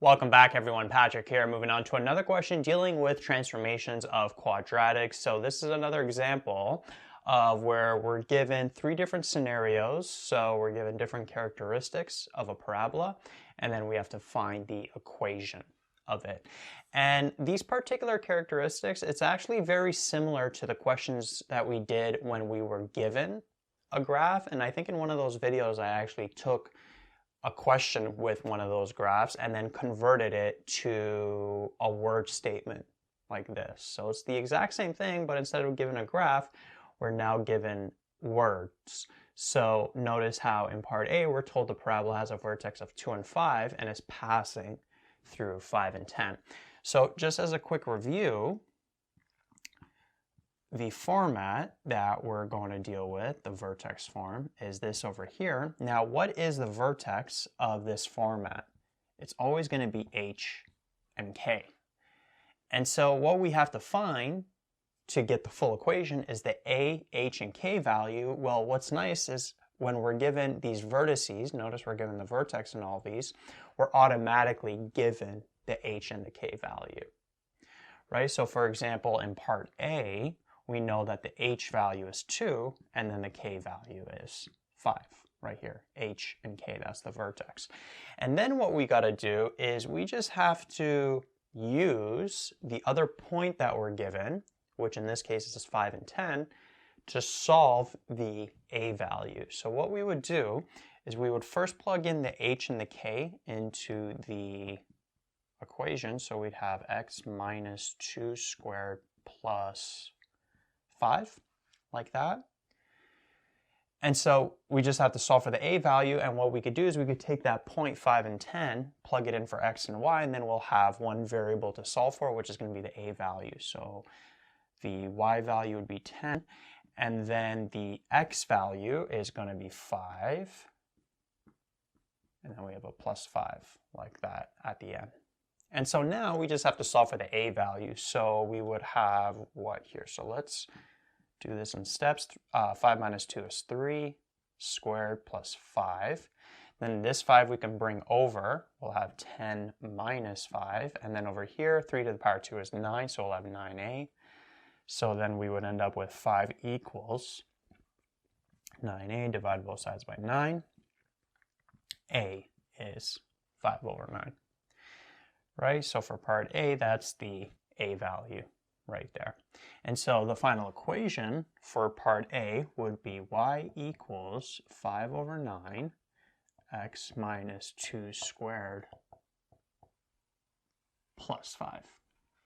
Welcome back everyone, Patrick here, moving on to another question dealing with transformations of quadratics. So this is another example of where we're given three different scenarios. So we're given different characteristics of a parabola, and then we have to find the equation of it. And these particular characteristics, it's actually very similar to the questions that we did when we were given a graph. And I think in one of those videos I actually took a question with one of those graphs and then converted it to a word statement like this. So it's the exact same thing, but instead of given a graph, we're now given words. So notice how in part A, we're told the parabola has a vertex of 2 and 5 and is passing through 5 and 10. So just as a quick review, the format that we're going to deal with, the vertex form, is this over here. Now, what is the vertex of this format? It's always going to be h and k. And so what we have to find to get the full equation is the a, h, and k value. Well, what's nice is when we're given these vertices, notice we're given the vertex in all these, we're automatically given the h and the k value, right? So for example, in part A, we know that the h value is 2, and then the k value is 5, right here. H and k, that's the vertex. And then what we got to do is we just have to use the other point that we're given, which in this case is 5 and 10, to solve the a value. So what we would do is we would first plug in the h and the k into the equation. So we'd have x minus 2 squared plus 5, like that. And so we just have to solve for the a value, and what we could do is we could take that 0.5 and 10, plug it in for x and y, and then we'll have one variable to solve for, which is going to be the a value. So the y value would be 10, and then the x value is going to be 5, and then we have a plus 5, like that at the end. And so now we just have to solve for the a value. So we would have what here? So let's do this in steps. 5 minus 2 is 3 squared plus 5. Then this 5 we can bring over. We'll have 10 minus 5. And then over here, 3 to the power 2 is 9, so we'll have 9a. So then we would end up with 5 equals 9a, divide both sides by 9. A is 5 over 9. Right, so for part A, that's the a value right there. And so the final equation for part A would be y equals 5 over 9 x minus 2 squared plus 5,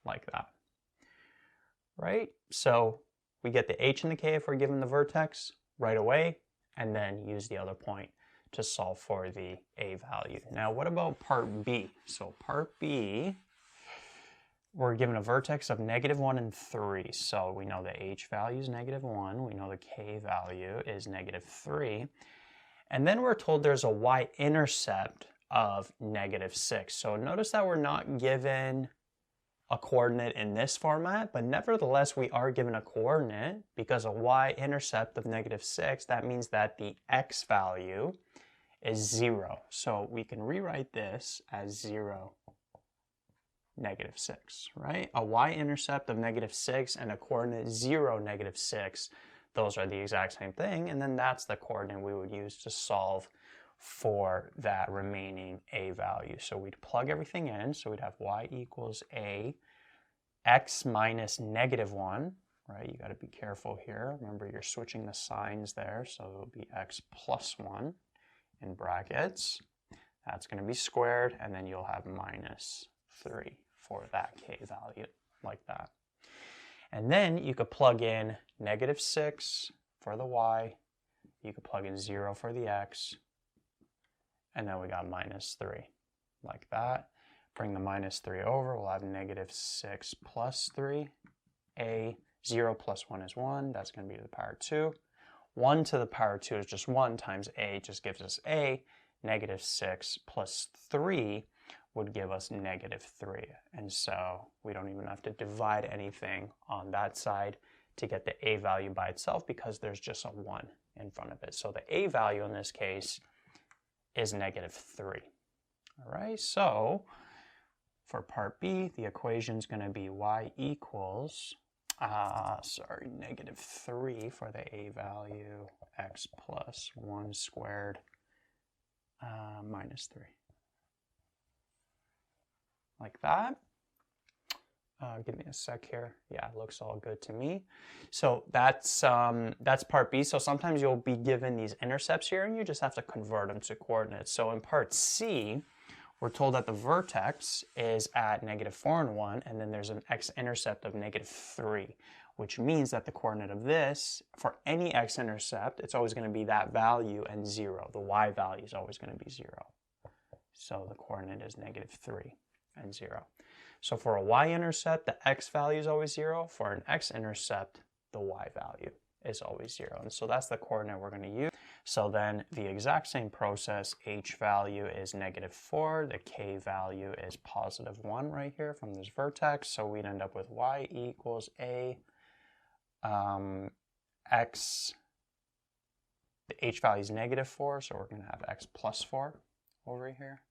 like that. Right, so we get the h and the k if we're given the vertex right away, and then use the other point to solve for the a value. Now, what about part B? So part B, we're given a vertex of -1 and 3. So we know the h value is -1. We know the k value is -3. And then we're told there's a y-intercept of -6. So notice that we're not given a coordinate in this format, but nevertheless we are given a coordinate because a y-intercept of -6, that means that the x value is 0. So we can rewrite this as 0, -6, right? A y-intercept of -6 and a coordinate 0, -6, those are the exact same thing, and then that's the coordinate we would use to solve for that remaining a value. So we'd plug everything in, so we'd have y equals a, x minus -1, right? You got to be careful here. Remember, you're switching the signs there, so it'll be x plus 1 in brackets. That's going to be squared, and then you'll have -3 for that k value, like that. And then you could plug in -6 for the y, you could plug in 0 for the x, and then we got -3, like that. Bring the -3 over, we'll have -6 plus 3, a, 0 plus 1 is 1, that's going to be to the power 2. 1 to the power 2 is just 1 times a, just gives us a. -6 plus 3 would give us -3. And so we don't even have to divide anything on that side to get the a value by itself because there's just a 1 in front of it. So the a value in this case is -3. All right, so For part B, the equation is going to be y equals, -3 for the a value, x plus 1 squared minus 3. Like that. Give me a sec here. Yeah, it looks all good to me. So that's part B. So sometimes you'll be given these intercepts here, and you just have to convert them to coordinates. So in part C, we're told that the vertex is at -4 and 1, and then there's an x-intercept of -3, which means that the coordinate of this, for any x-intercept, it's always going to be that value and 0. The y value is always going to be 0. So the coordinate is -3 and 0. So for a y-intercept, the x value is always 0. For an x-intercept, the y value is always 0. And so that's the coordinate we're going to use. So then the exact same process, h value is -4. The k value is +1 right here from this vertex. So we'd end up with y equals a x. The h value is -4, so we're going to have x plus 4 over here.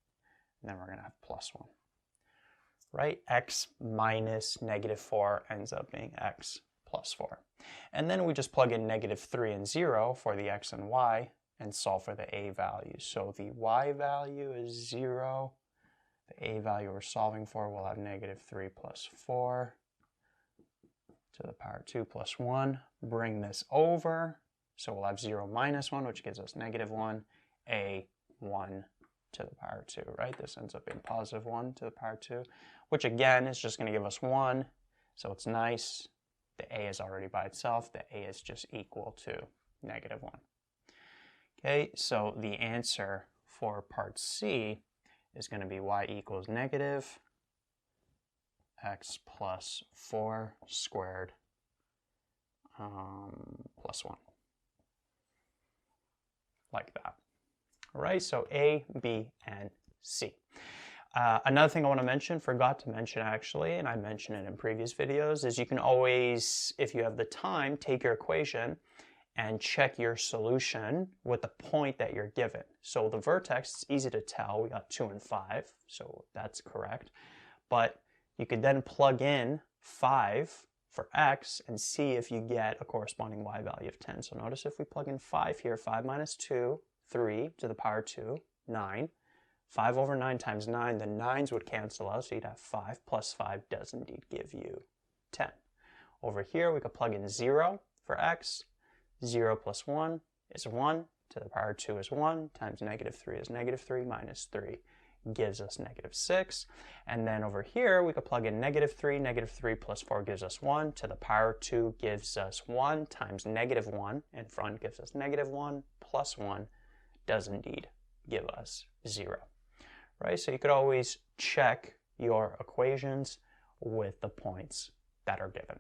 And then we're going to have +1. Right? X minus -4 ends up being x plus 4. And then we just plug in -3 and 0 for the x and y and solve for the a value. So the y value is 0. The a value we're solving for will have -3 plus 4 to the power 2 plus 1. Bring this over. So we'll have 0 minus 1, which gives us -1, a 1 to the power 2, right? This ends up being +1 to the power 2, which again is just going to give us 1. So it's nice. The a is already by itself. The a is just equal to -1. Okay, so the answer for part C is going to be y equals -x plus 4 squared plus 1. Like that. All right, so A, B, and C. Another thing I want to mention, forgot to mention actually, and I mentioned it in previous videos, is you can always, if you have the time, take your equation and check your solution with the point that you're given. So the vertex, it's easy to tell, we got 2 and 5, so that's correct. But you could then plug in 5 for x and see if you get a corresponding y value of 10. So notice if we plug in 5 here, 5 minus 2, 3 to the power 2, 9. 5 over 9 times 9, the 9s would cancel out, so you'd have 5 plus 5 does indeed give you 10. Over here, we could plug in 0 for x. 0 plus 1 is 1, to the power 2 is 1, times -3 is -3, minus 3 gives us -6. And then over here, we could plug in -3, -3 plus 4 gives us 1, to the power 2 gives us 1, times -1 in front gives us -1, plus 1 does indeed give us 0. Right? So you could always check your equations with the points that are given.